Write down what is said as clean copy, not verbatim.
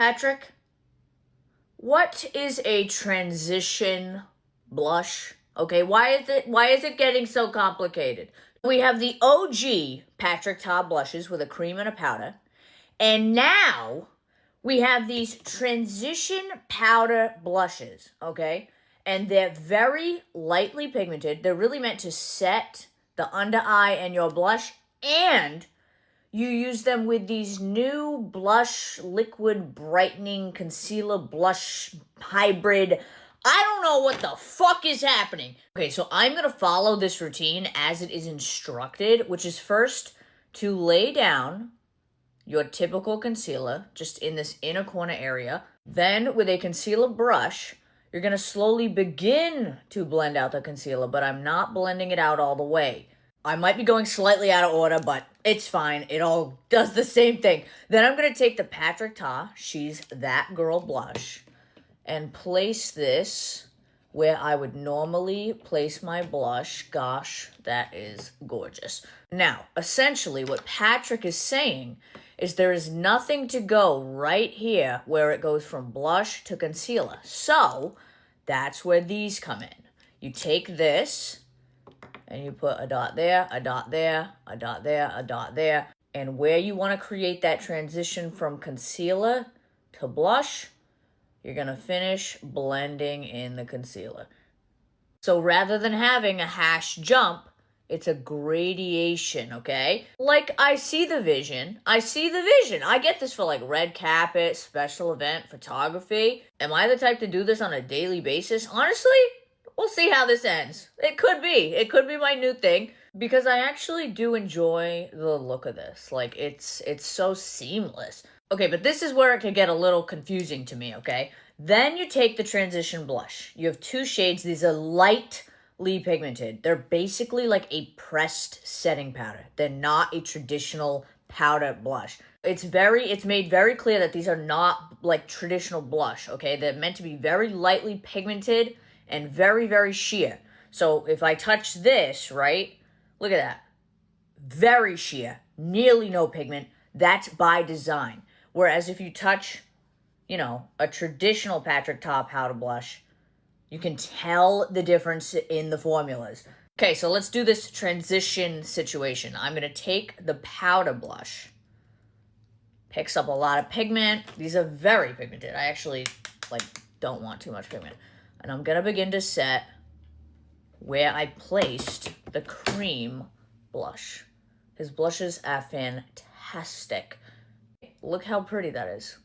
Patrick, what is a transition blush? Okay, why is it getting so complicated? We have the OG Patrick Ta blushes with a cream and a powder. And now we have these transition powder blushes, okay? And they're very lightly pigmented. They're really meant to set the under eye and your blush, and you use them with these new blush liquid brightening concealer blush hybrid. I don't know what the fuck is happening. Okay, so I'm going to follow this routine as it is instructed, which is first to lay down your typical concealer just in this inner corner area. Then with a concealer brush, you're going to slowly begin to blend out the concealer, but I'm not blending it out all the way. I might be going slightly out of order, but it's fine. It all does the same thing. Then I'm going to take the Patrick Ta, She's That Girl blush, and place this where I would normally place my blush. Gosh, that is gorgeous. Now, essentially what Patrick is saying is there is nothing to go right here where it goes from blush to concealer. So that's where these come in. You take this and you put a dot there, a dot there, a dot there, a dot there. And where you want to create that transition from concealer to blush, you're going to finish blending in the concealer. So rather than having a hash jump, it's a gradation, okay? Like, I see the vision. I get this for like red carpet, special event, photography. Am I the type to do this on a daily basis? Honestly, we'll see how this ends. It could be. It could be my new thing, because I actually do enjoy the look of this. Like, it's so seamless. Okay, but this is where it could get a little confusing to me, okay? Then you take the transition blush. You have two shades. These are lightly pigmented. They're basically like a pressed setting powder. They're not a traditional powder blush. It's made very clear that these are not like traditional blush, okay? They're meant to be very lightly pigmented and very, very sheer. So if I touch this, right? Look at that. Very sheer. Nearly no pigment. That's by design. Whereas if you touch, a traditional Patrick Ta powder blush, you can tell the difference in the formulas. Okay, so let's do this transition situation. I'm going to take the powder blush. Picks up a lot of pigment. These are very pigmented. I actually, don't want too much pigment. And I'm going to begin to set where I placed the cream blush. His blushes are fantastic. Look how pretty that is.